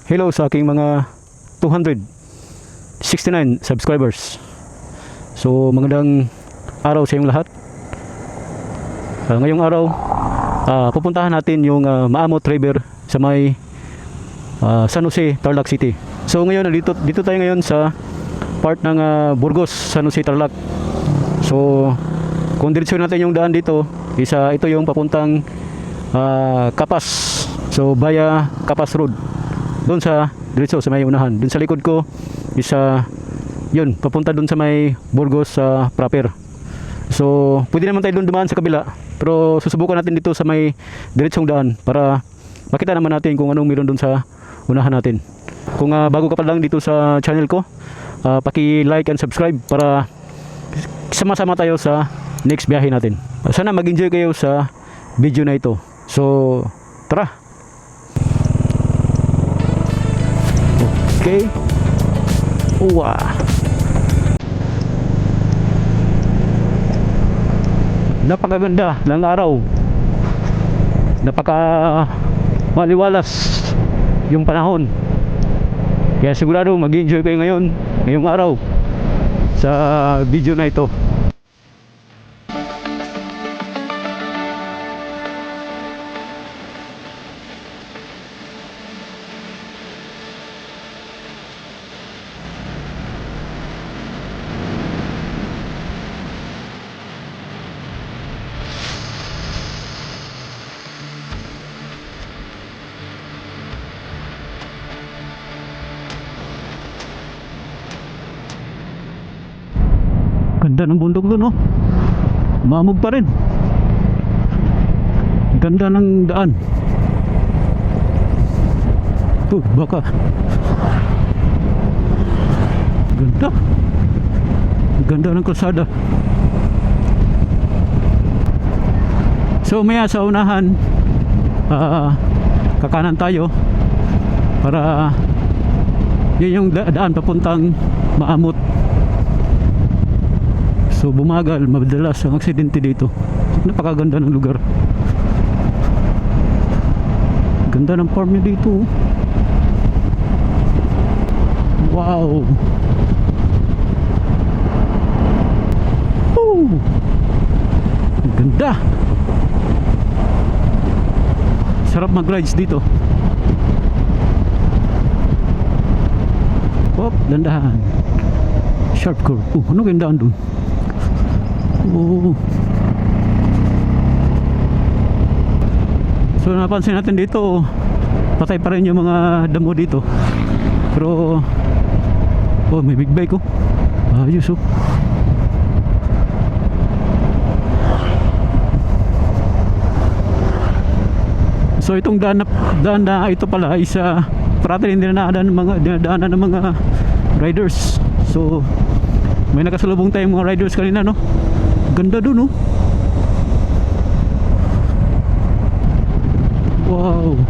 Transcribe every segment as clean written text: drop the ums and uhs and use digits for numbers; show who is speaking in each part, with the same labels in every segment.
Speaker 1: Hello sa aking mga 269 subscribers. So magandang araw sa inyong lahat. Ngayong araw pupuntahan natin yung Maamot River sa may San Jose, Tarlac City. So ngayon dito tayo ngayon sa part ng Burgos, San Jose, Tarlac. So kung diretso natin yung daan dito, ito yung papuntang Kapas. So via Kapas Road. Doon sa diretso sa may unahan. Doon sa likod ko yun, papunta doon sa may Burgos proper. So pwede naman tayo doon dumaan sa kabila, pero susubukan natin dito sa may diretsong daan para makita naman natin kung anong meron doon sa unahan natin. Kung bago ka pa lang dito sa channel ko, paki-like and subscribe para sama-sama tayo sa next biyahe natin. Sana mag-enjoy kayo sa video na ito. So tara. Okay. Wow. Napakaganda ng araw. Napaka maliwalas yung panahon. Kaya sigurado mag-enjoy kayo ngayong araw sa video na ito. Ganda ng bundok doon, oh. Mamog pa rin. Ganda ng daan. Baka. Ganda. Ganda ng kalsada. So maya sa unahan, kakanan tayo para yun yung daan papuntang Maamot. So bumagal, madalas ang aksidente dito. Napakaganda ng lugar. Ganda ng farm niya dito. Wow. Ganda. Sarap mag-rides dito. Dandahan. Sharp curve. Ano gandaan dun? So napansin natin dito, patay pa rin yung mga damo dito. Pero may big bike, ayos, So itong daan na ito pala isa parati rin dinadaanan ng mga riders. So may nakasalubong tayong mga riders kanina, no? Ganda dun, oh. Wow.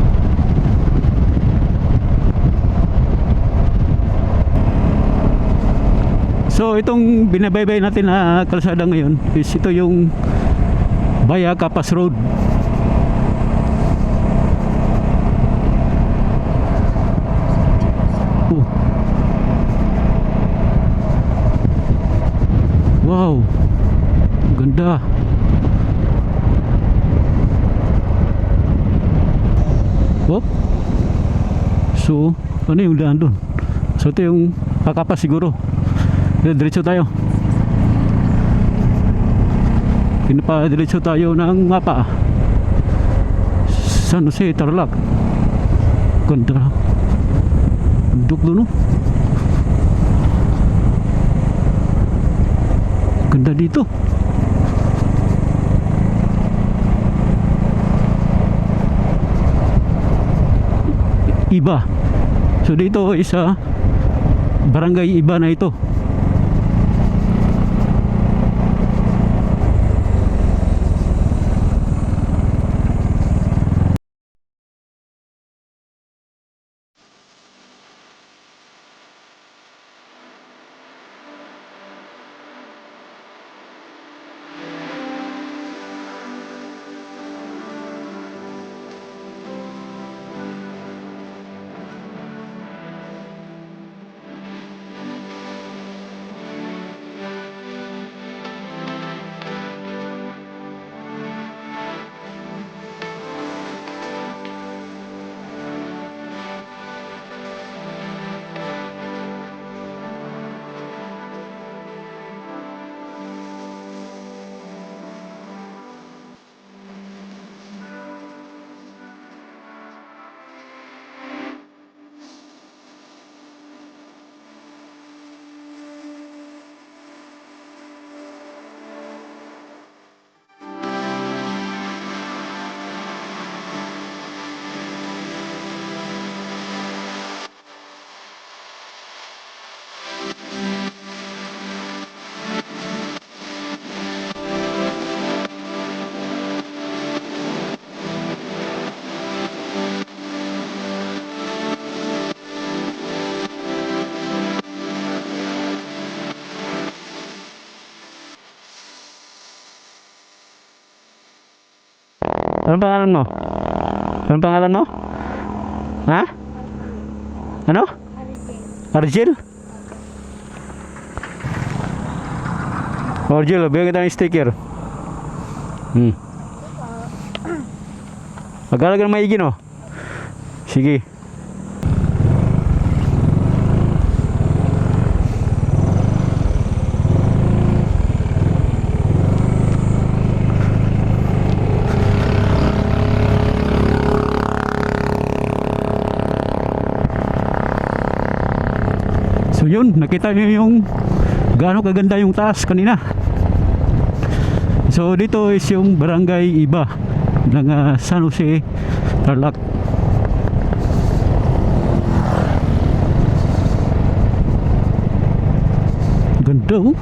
Speaker 1: So itong binabaybay natin na kalsada ngayon is ito yung via Kapas Road. Wow, ganda. So ano yung daan doon? So ito yung Kapas siguro. Diretso tayo. Pinapadiretso tayo ng mapa. San Jose, Tarlac. Ganda. Duk doon, no? Ganda dito. Iba. So dito isa barangay Iba na ito. Anong pangalan mo? Anong pangalan mo? Ha? Ano? Argel? Argel, bigyan kita ng sticker. Pag-alag ng maigi, no? Sige. So yun, nakita niyo yung gaano kaganda yung taas kanina. So dito is yung barangay Iba ng San Jose, Tarlac. Ganda oh.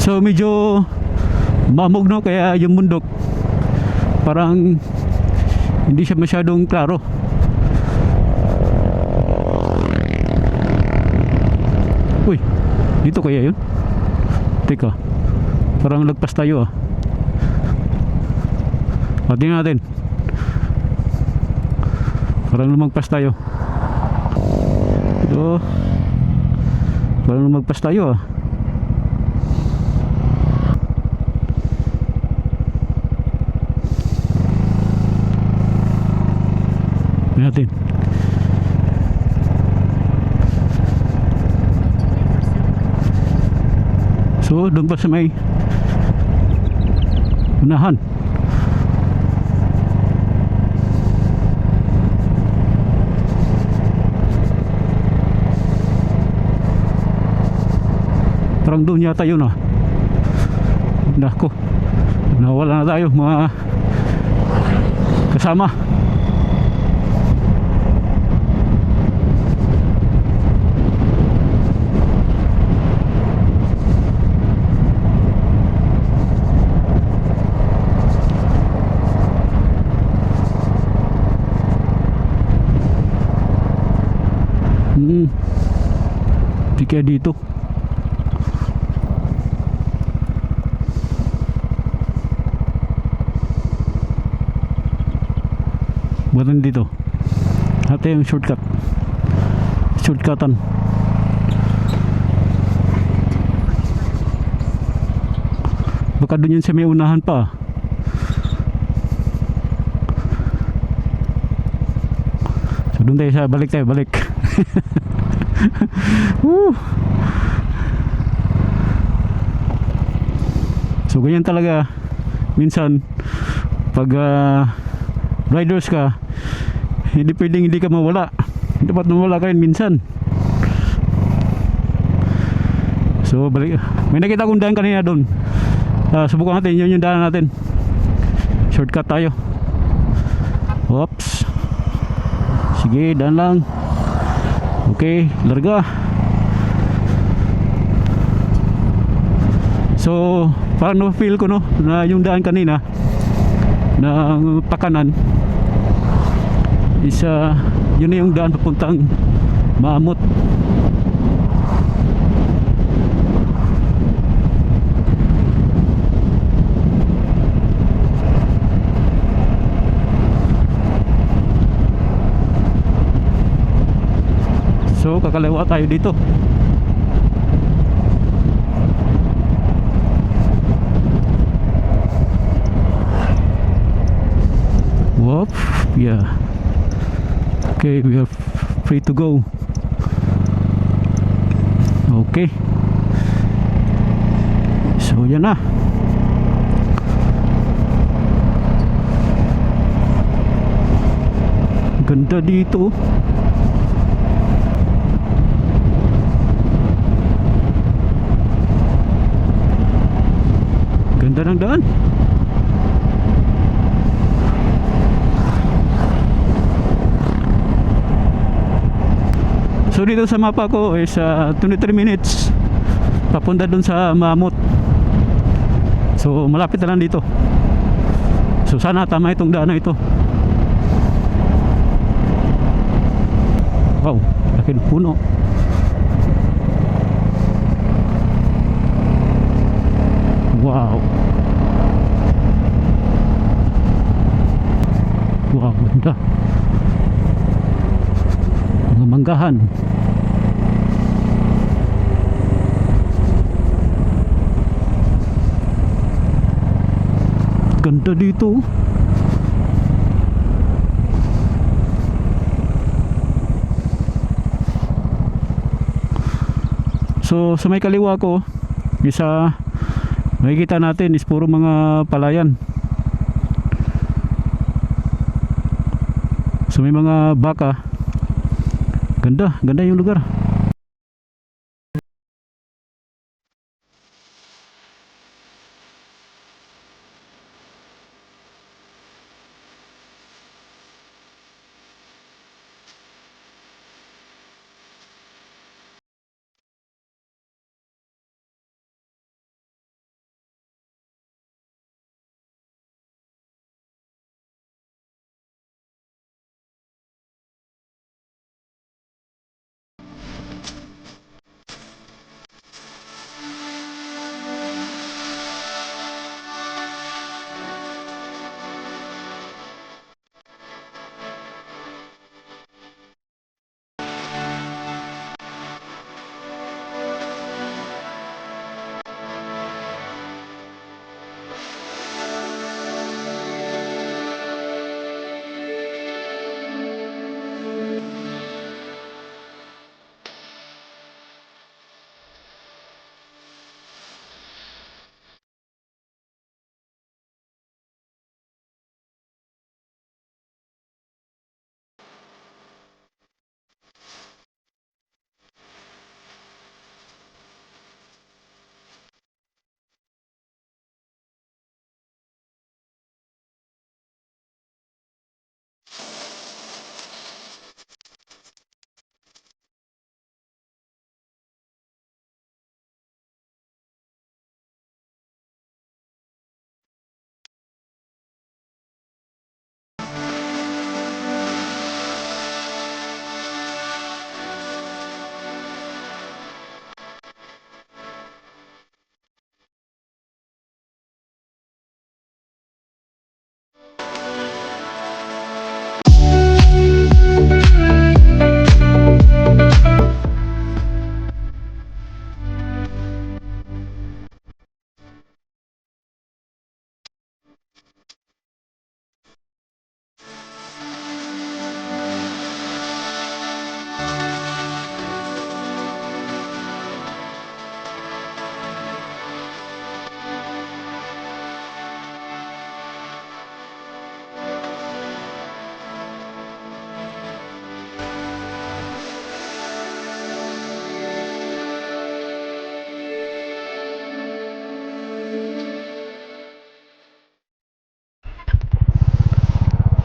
Speaker 1: So medyo mamog, no, kaya yung bundok parang hindi siya masyadong klaro. Uy, dito kaya yun? Teka, parang lagpas tayo ah. Tingnan natin. Parang lumagpas tayo. Ito, parang lumagpas tayo ah. Tingnan natin. So doon pa sa may unahan. Parang doon yata yun ah. Nako, nawala na tayo mga kasama. Di kaya dito. Bukan dito. Ate yung shortcut. Shortcutan. Baka doon yun sa may unahan pa. So doon tayo sa balik tayo, balik. So ganyan talaga minsan pag riders ka, hindi pwedeng hindi ka mawala. Dapat mawala ka rin minsan. So balik. May nakita akong daan kanina doon. Subukan natin, yun yung daan natin. Shortcut tayo. Oops. Sige, daan lang. Okay, larga. So parang na-feel ko, no, na yung daan kanina ng pakanan is yun na yung daan papuntang Maamot. So kakaliwa tayo dito. Whoop, yeah. Okay, we are free to go. Okay. So yan na. Ganda dito. Ganda ng daan. So dito sa mapa ko is 23 minutes papunta dun sa Maamot. So malapit na lang dito. So sana tama itong daan na ito. Wow, laki ng puno. Wow. Wow, ganda. Mga manggahan. Ganda dito. So sa may kaliwa ko, isa makikita natin is puro mga palayan. So may mga baka. Ganda, ganda yung lugar.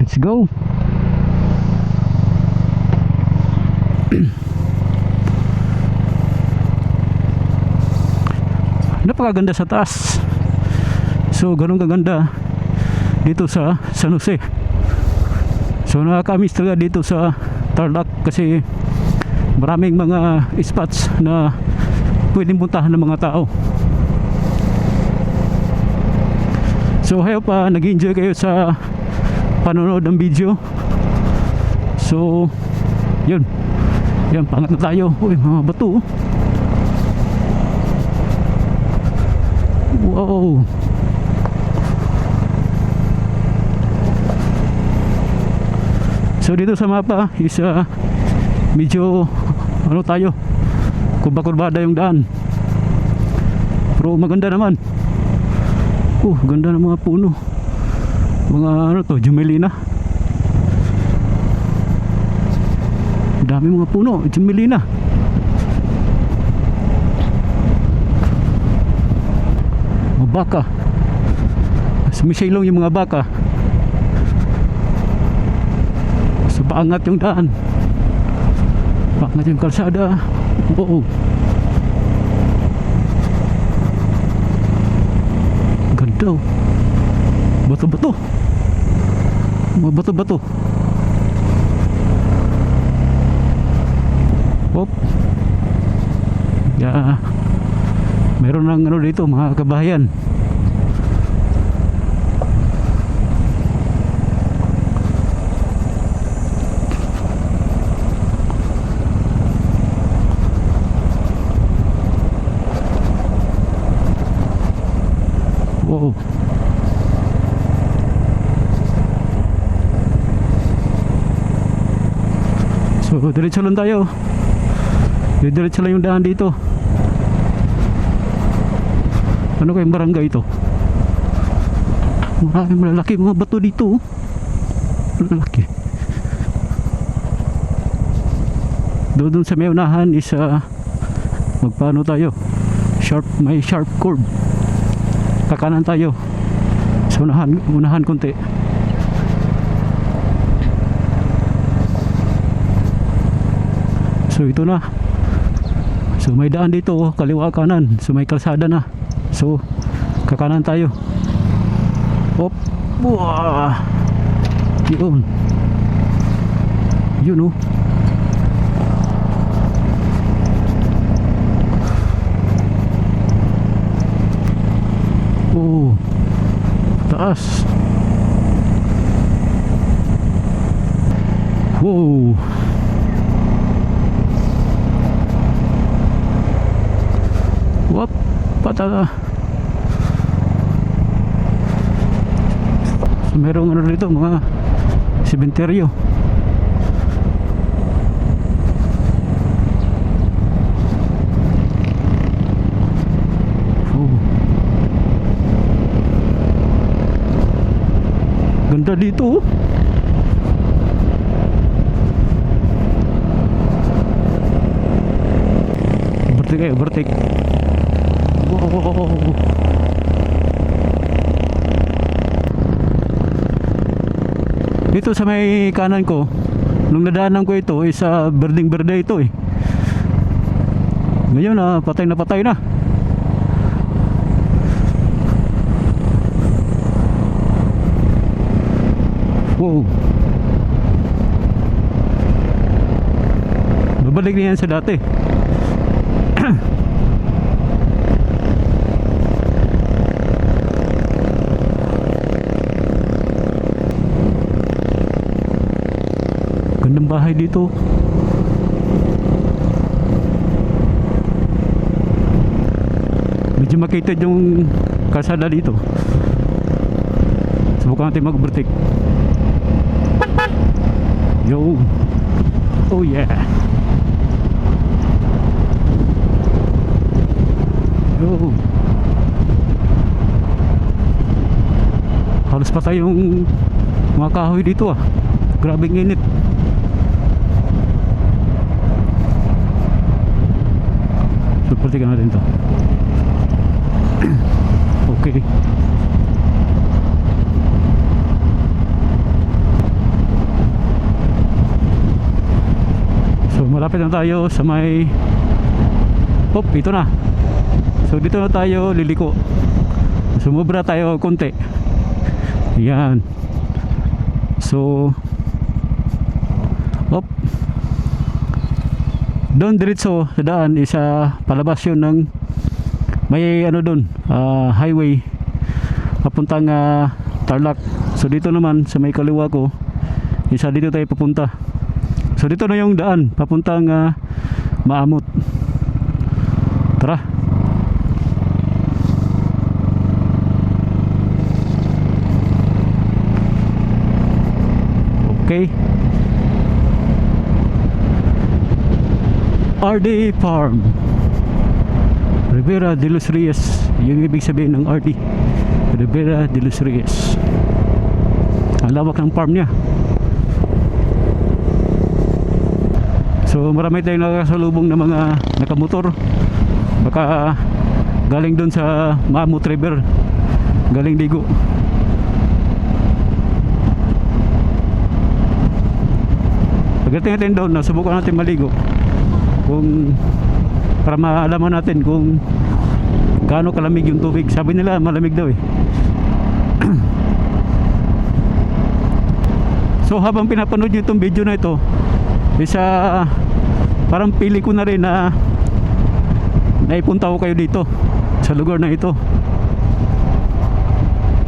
Speaker 1: Let's go. Napakaganda sa taas. So ganun kaganda dito sa San Jose. So nakakamiss talaga dito sa Tarlac kasi maraming mga spots na pwedeng puntahan ng mga tao. So I hope nag-enjoy kayo sa panonood ng video. So yun, yan, pangat na tayo. Uy, mga bato. Wow. So dito sa mapa is medyo ano tayo, kurba-kurbada yung daan, pero maganda naman. Ganda ng mga puno. Mga ano to, Jumelina. Dami mga puno, Jumelina. Mga baka. Sumisilong yung mga baka. So paangat yung daan, paangat yung kalsada. Oo. Ganda. Bato-bato. Mga bato-bato. Hop. Yeah. Meron ng ano dito, mga kabahayan. Wow. So diretso lang tayo. Diretso lang yung daan dito. Ano kayong barangay ito? Maraming malalaki mga bato dito. Malalaki. Doon sa may unahan is magpaano tayo? May sharp curve. Kakanan tayo. Sa unahan konti. So ito na. So may daan dito, kaliwa kanan. So may kalsada na. So kakanan tayo. Hop. Wah. Yun. Yun oh. Oh. Taas. Wow. Wap, patala. So merong ano dito, mga sementeryo. Oh. Ganda dito. Overtake kayo, overtake. Wow. Dito sa may kanan ko, nung nadaanan ko ito is berdeng berde ito eh. Ngayon patay na patay na. Wow. Babalik na yan sa dati. Gandang bahay dito. Medyo makitid yung kalsada dito. Subukan natin mag-overtake. Yo. Oh yeah. Yo. Halos patay yung mga kahoy dito Grabing init. So pertikan natin to. Okay. So malapit na tayo sa may ito na. So dito na tayo liliko. Sumubra tayo konti. Yan. So doon diretso sa daan isa palabas yun ng may ano doon highway papuntang Tarlac. So dito naman sa may kaliwa ko isa dito tayo papunta. So dito na yung daan papuntang Maamot. Tara. Okay. RD Farm, Ribera de los Reyes. Yung ibig sabihin ng RD, Ribera de los Reyes. Ang lawak ng farm niya. So marami tayong nakasalubong na mga nakamotor. Baka galing doon sa Maamot River, galing ligo. Pagdating natin doon, nasubukan natin maligo kung para maalaman natin kung gaano kalamig yung tubig. Sabi nila malamig daw eh. So habang pinapanood nyo itong video na ito, isa parang pili ko na rin na naipunta ko kayo dito sa lugar na ito.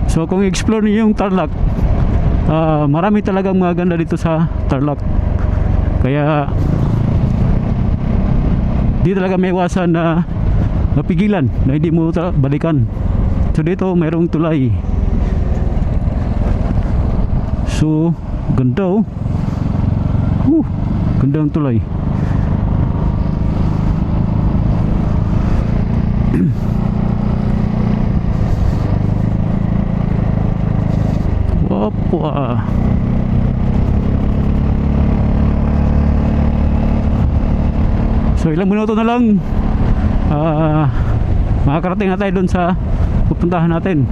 Speaker 1: So kung i-explore niyo yung Tarlac, marami talagang mga ganda dito sa Tarlac. Kaya di talaga may iwasan na mapigilan na hindi mo balikan So dito mayroong tulay. So ganda oh. Ganda ang tulay. Wapwa. So ilang minuto na lang makakarating na tayo dun sa pupuntahan natin.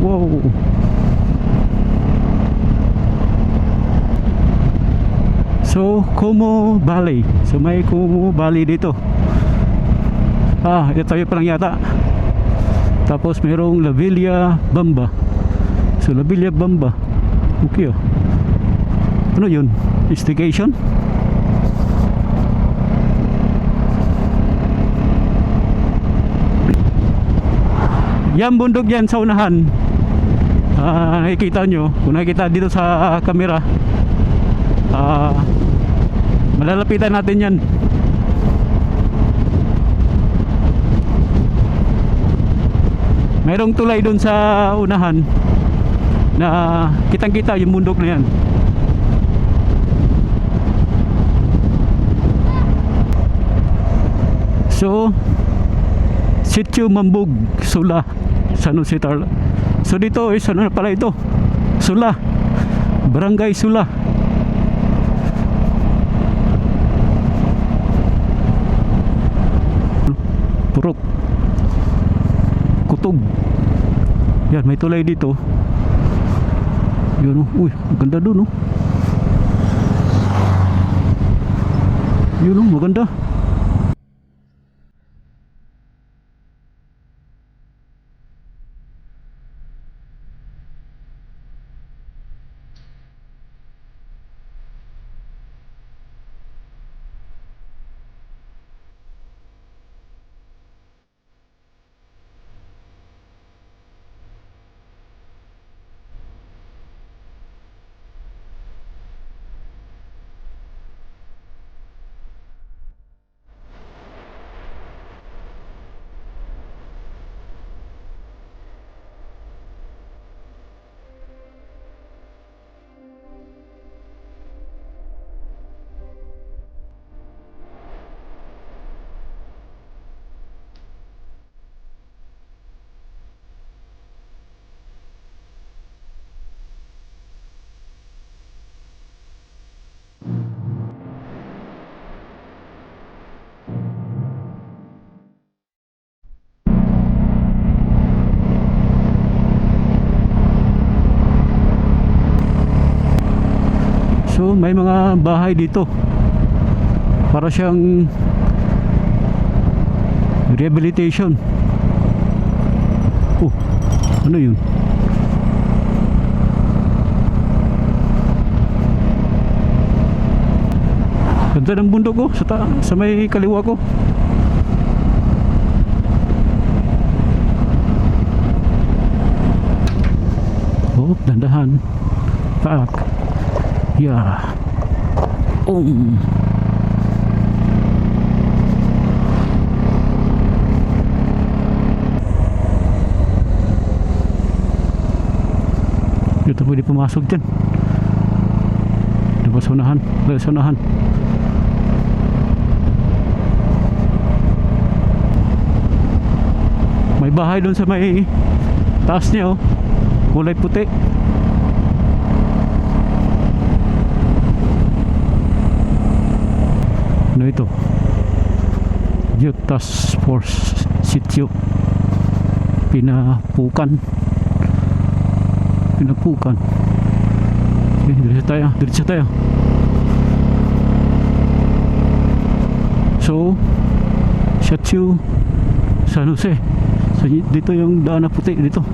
Speaker 1: Wow. So Como Valley. So may Como Valley dito. Ito tayo pa lang yata. Tapos mayroong La Villa Bamba. So La Villa Bamba. Okay oh. Ano yun? Staycation? Yan bundok yan sa unahan. Nakikita nyo. Kung nakikita dito sa camera, malalapitan natin yan. Mayroong tulay dun sa unahan na kitang kita yung bundok na yan. So Sitio Mambug, Sula, San Jose Tarlac. So dito is ano na pala ito? Sula, Barangay Sula. Purok, Kutog. Yan, may tulay dito. Yun oh, uy, maganda dun oh. Yun oh, maganda. So may mga bahay dito. Para siyang rehabilitation. Oh, ano yun? Ganda ng bundok ko sa may kaliwa ko. Oh, dandahan. Pak. Yeah. Dito pwede pumasok dyan. Diba sunahan? Sunahan. May bahay doon sa may taas niya oh. Kulay puti. Ano ito? Youth Task Force Sitio Pinapukan. Okay, diretso tayo. So Sitio San Jose. So dito yung daan na puti dito.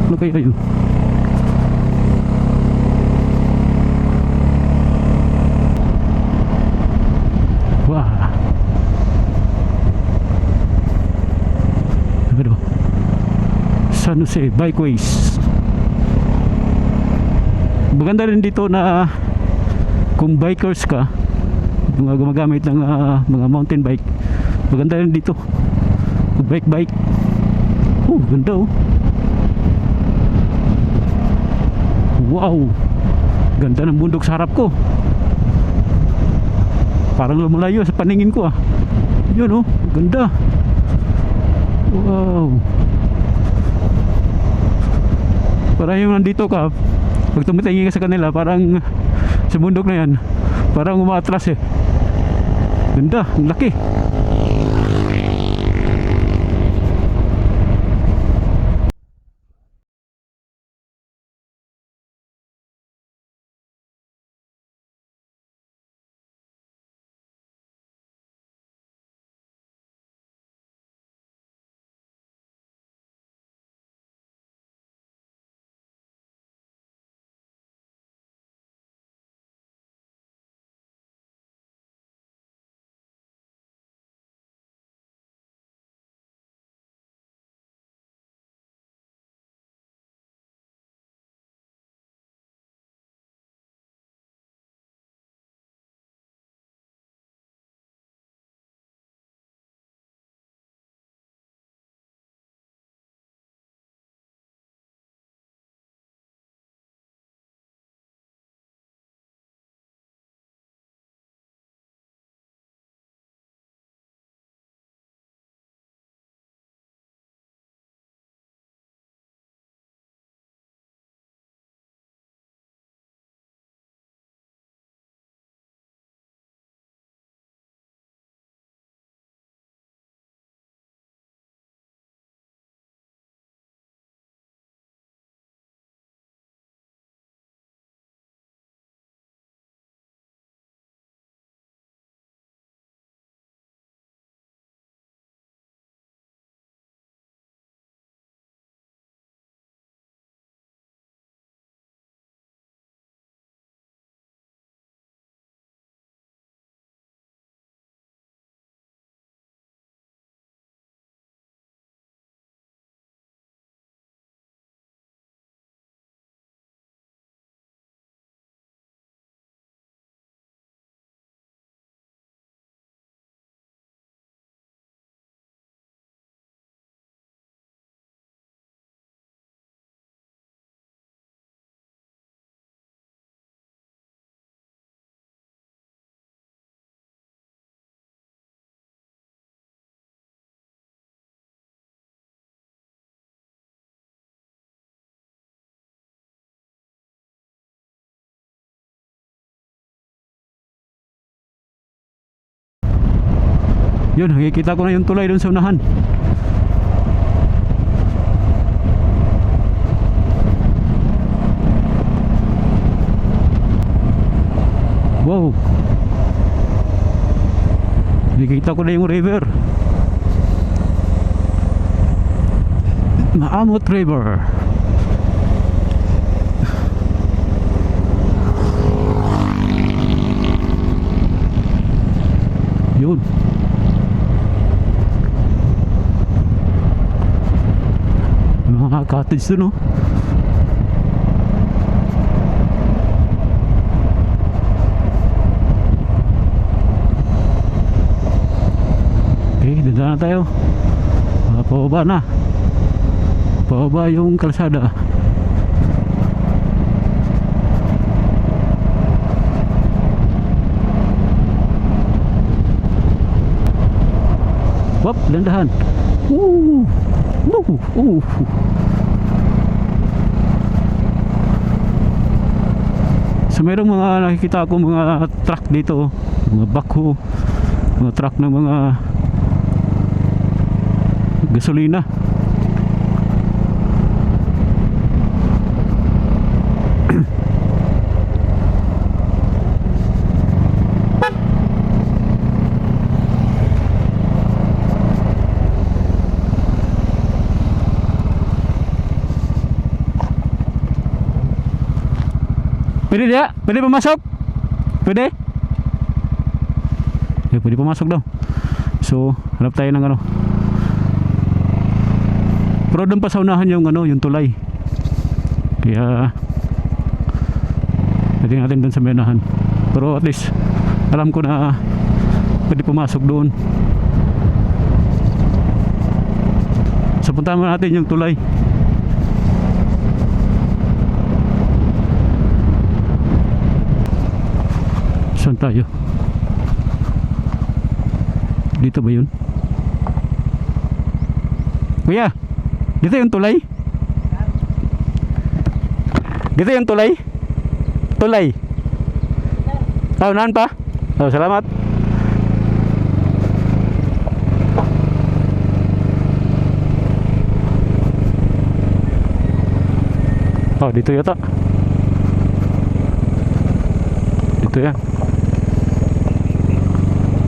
Speaker 1: Ano kaya yun? Wow. Ano? San Jose Bikeways. Maganda rin dito na kung bikers ka, mga gumagamit ng mga mountain bike, Maganda yan dito. Bike. Oh, ganda oh. Wow. Ganda ng bundok sa harap ko. Parang lumalayo sa paningin ko ah. Yun oh, ganda. Wow. Parang yung nandito ka, pag tumitingin ka sa kanila, parang sa bundok na yan, parang umaatras eh. Ganda, ang laki. Yun, nakikita ko na yung tulay dun sa unahan. Wow. Nakikita ko na yung river. Maamot River. Yun. Mga cottage dun, no? Okay, danda na tayo. Pababa na. Pababa yung kalsada. Wop, dandahan. So mayroong mga nakikita ako mga truck dito, mga backhoe, mga truck ng mga gasolina. Pwede dia? Pwede pumasok? Pwede? Eh, pwede pumasok daw. So, hanap tayo ng ano. Pero doon pa sa unahan yung ano, yung tulay. Kaya pwede natin doon sa menahan. Pero at least alam ko na pwede pumasok doon. So puntahan mo natin yung tulay. Saan tayo? Dito ba yun? Kuya, dito yung tulay? Dito yung tulay? Tulay? Oh, naan pa? Oh, salamat. Oh, dito yata. Dito yan.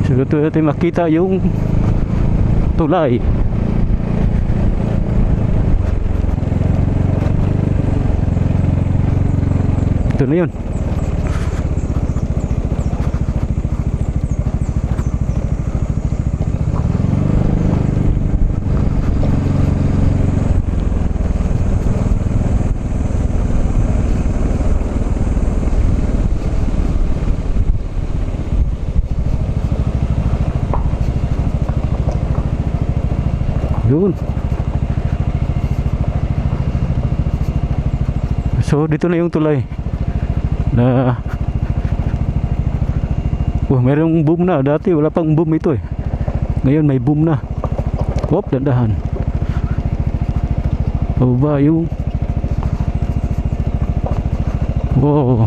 Speaker 1: So, dito natin makita yung tulay. Ito na yun. Yun. So dito na yung tulay na merong boom na. Dati wala pang boom ito eh. Ngayon may boom na. Hop, dandahan. Baba yung wow.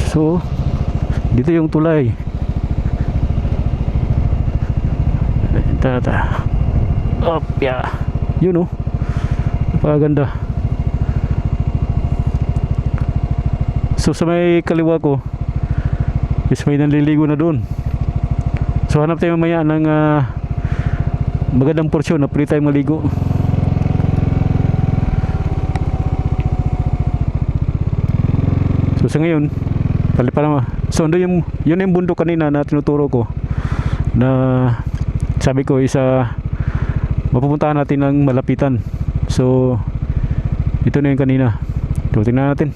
Speaker 1: So dito yung tulay. Up, yeah. Yun oh. Napakaganda. So sa may kaliwa ko is may nanliligo na doon. So hanap tayo mamaya ng magandang porsyon na pwede tayong maligo. So sa ngayon so yun yung bundok kanina na tinuturo ko, na sabi ko isa mapupuntahan natin ng malapitan. So ito na yung kanina. So tingnan natin.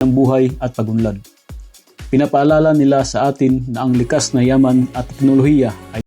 Speaker 2: ng buhay at pagunlad. Pinapaalala nila sa atin na ang likas na yaman at teknolohiya ay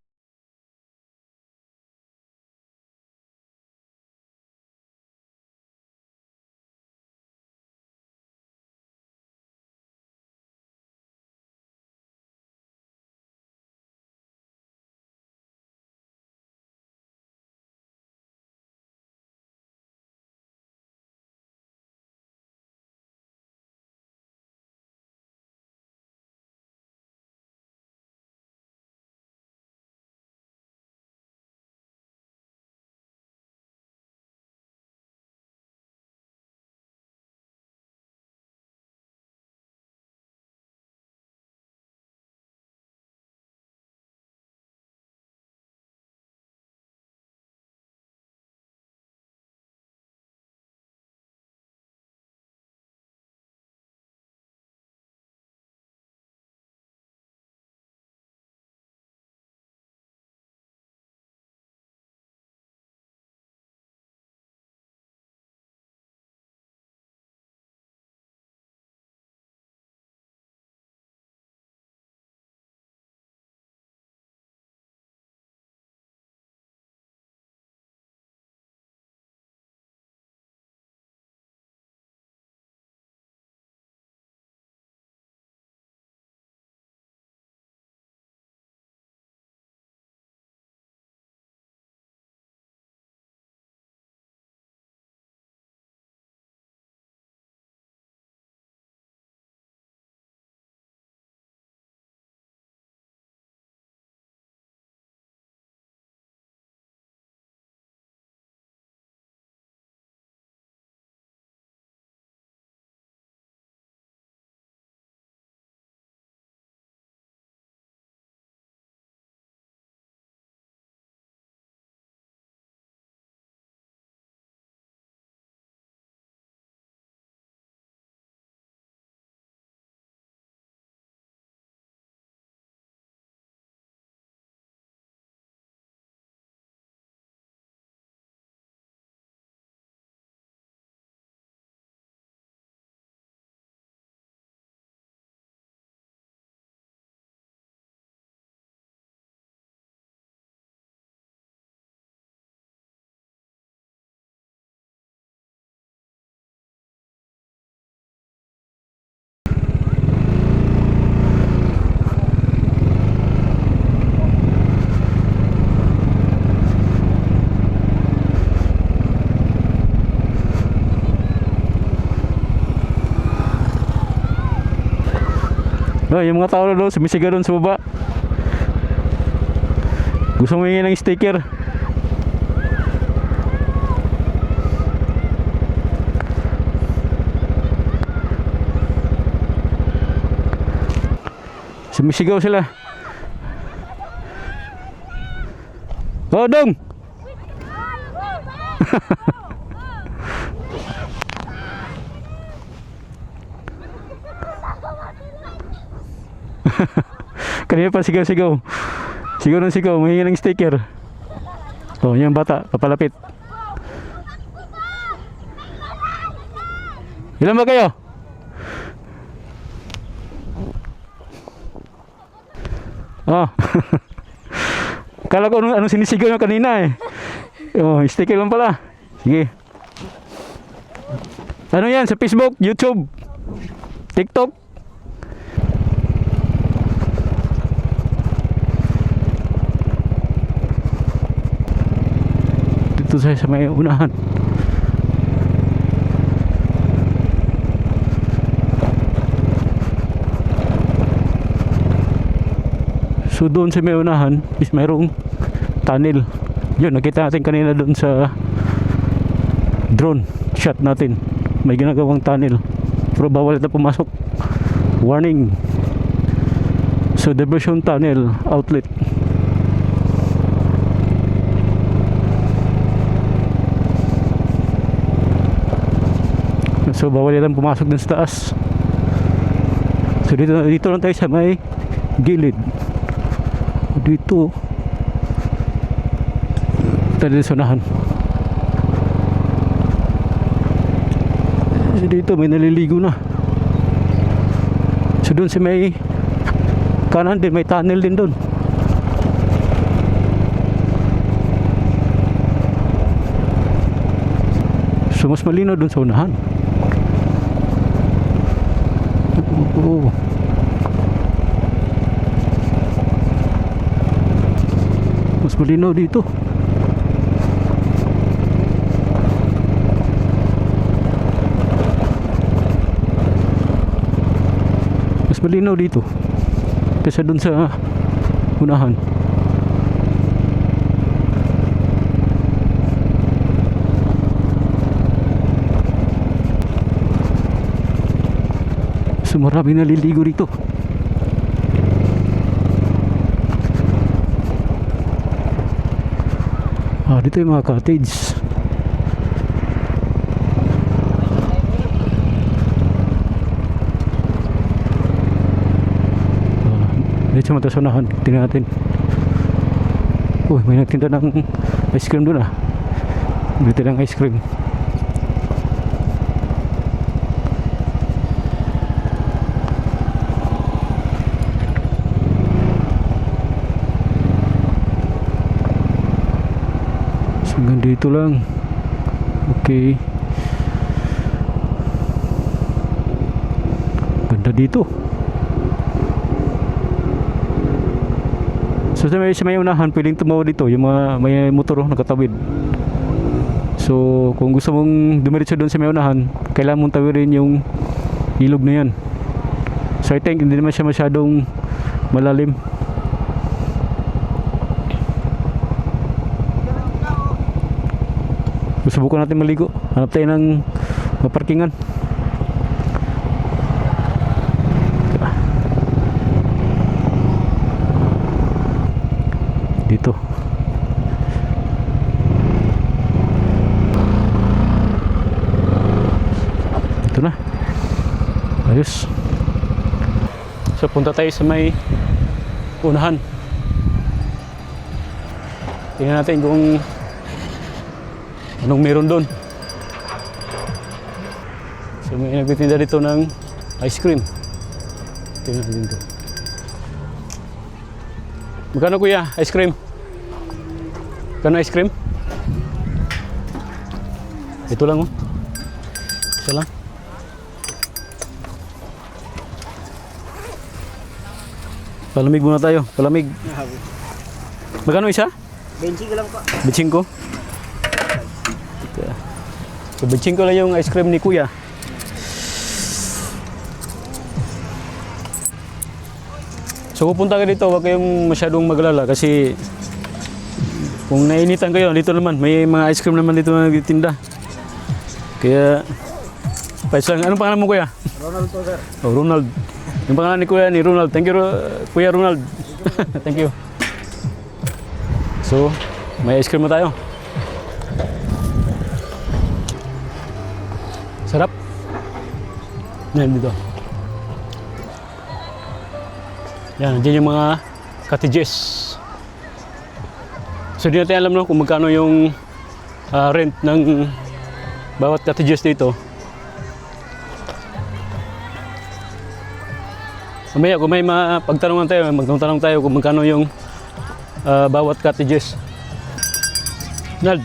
Speaker 1: yung mga tao doon, sumisigaw doon sa baba. Gusto mo hingin ng sticker. Sumisigaw sila. Oh, dong! Kanina pa sigaw-sigaw. Sigaw ng sigaw, mahingi ng sticker. Oh, yung bata, papalapit. Ilan ba kayo? Oh. Kala ko anong sinisigaw nyo kanina eh. Oh, sticker lang pala. Sige. Ano yan? Sa Facebook, YouTube, TikTok? Dito sa may unahan. So doon sa may unahan is mayroong tunnel. Yun, nakita natin kanina doon sa drone shot natin. May ginagawang tunnel. Pero bawal na pumasok. Warning. So diversion tunnel outlet. So bawal lang pumasok dun sa taas. So dito lang tayo sa may gilid. Dito tayo sa unahan. So dito may naliligo na. So doon si may kanan din, may tunnel din doon. So mas malinaw doon sa unahan. Oo. Mas malinaw dito. Mas malinaw dito kaysa dun sa unahan. So maraming naliligo rito. Dito yung mga cottage. Dito sa matasunahan, tingnan natin. May nagtinda ng ice cream doon Dito ng ice cream. Hanggang dito lang. Okay. Ganda dito. So sa may unahan, pwedeng tumawid dito yung mga may motor nakatawid. So kung gusto mong dumiretso doon sa may unahan, kailangan mong tawirin yung ilog na yan. So I think hindi naman siya masyadong malalim. Subukan natin maligo. Hanap tayo ng parkingan. Dito. Ito na. Ayos. So punta tayo sa may unahan. Tingnan natin kung anong meron doon. So may nagtitinda dito ng ice cream. Tingnan natin ito. Magkano kuya? Ice cream? Magkano ice cream? Ito lang Isa lang. Palamig muna tayo. Palamig. Magkano isa?
Speaker 3: 25 lang po.
Speaker 1: 25? So 25 lang yung ice cream ni kuya. So pupunta kayo dito, huwag kayong masyadong maglala kasi kung nainitan kayo, dito naman may mga ice cream naman dito na nagtitinda. Kaya anong pangalan mo kuya?
Speaker 3: Ronald po, sir.
Speaker 1: Oh, Ronald. Yung pangalan ni kuya ni Ronald. Thank you kuya Ronald. Thank you. So may ice cream na tayo. Sarap. Yan dito. Yan, dyan yung mga cottages. So di natin alam kung magkano yung rent ng bawat cottages dito. Mamaya kung may mapagtanungan tayo, magtanong tayo kung magkano yung bawat cottages. Nald,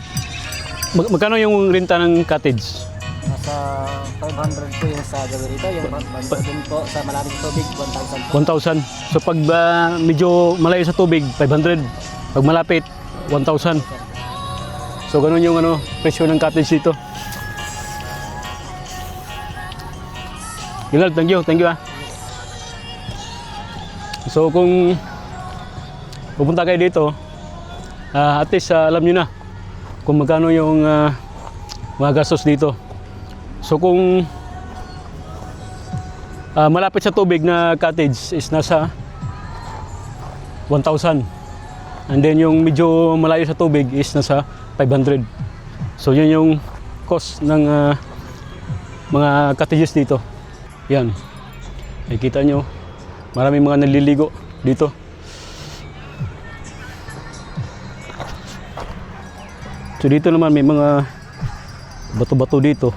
Speaker 1: magkano yung renta ng cottage?
Speaker 3: Nasa 500 po yung sa Gawarita. Yung dun po sa malalim tubig, 1,000 po.
Speaker 1: 1,000. So pag medyo malayo sa tubig, 500. Pag malapit, 1,000. So ganun yung presyo ng cottage dito. Gilal, thank you So kung pupunta kayo dito, at least alam nyo na kung magkano yung mga gastos dito. So kung malapit sa tubig na cottage is nasa 1,000. And then yung medyo malayo sa tubig is nasa 500. So yun yung cost ng mga cottages dito. Yan. Nakikita nyo, maraming mga naliligo dito. So dito naman may mga bato-bato dito.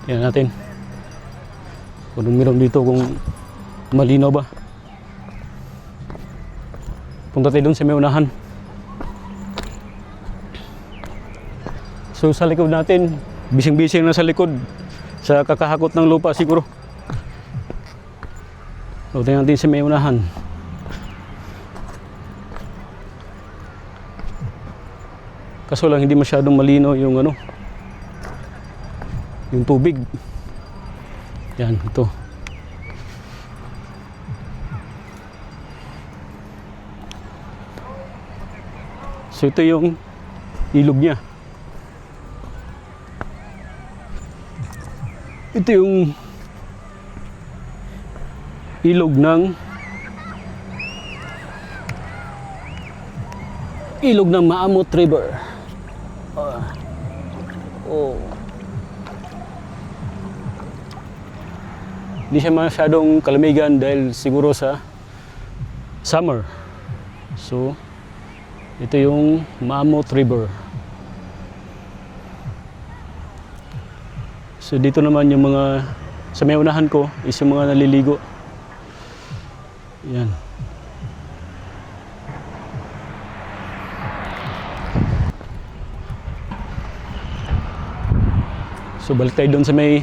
Speaker 1: Yan natin. Kung meron dito kung malinaw ba. Punta tayo doon sa may unahan. So sa likod natin, bising-bising na sa likod. Sa kakahakot ng lupa siguro. So tingnan natin sa may unahan. Kaso lang hindi masyadong malinaw yung ano, yung tubig. Yan, ito. So ito yung ilog niya. Ito yung ilog ng Maamot River. Hindi siya masyadong kalamigan dahil siguro sa summer. So ito yung Maamot River. So dito naman yung mga sa may unahan ko is yung mga naliligo. Yan. So balik tayo doon sa may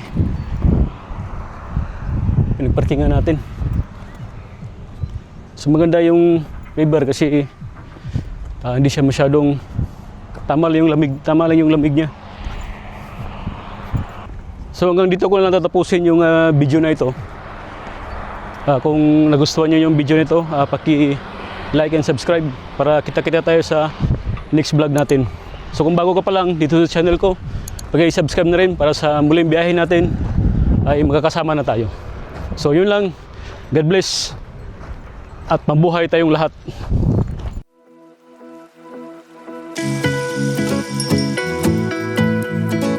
Speaker 1: pinagparkingan natin. So maganda yung river kasi hindi siya masyadong tama lang yung lamig niya. So hanggang dito ko na lang tatapusin yung video na ito. Kung nagustuhan niyo yung video nito, paki-like and subscribe para kita-kita tayo sa next vlog natin. So kung bago ka pa lang dito sa channel ko, paki-subscribe na rin para sa muling biyahe natin ay magkakasama na tayo. So yun lang. God bless at mabuhay tayong lahat.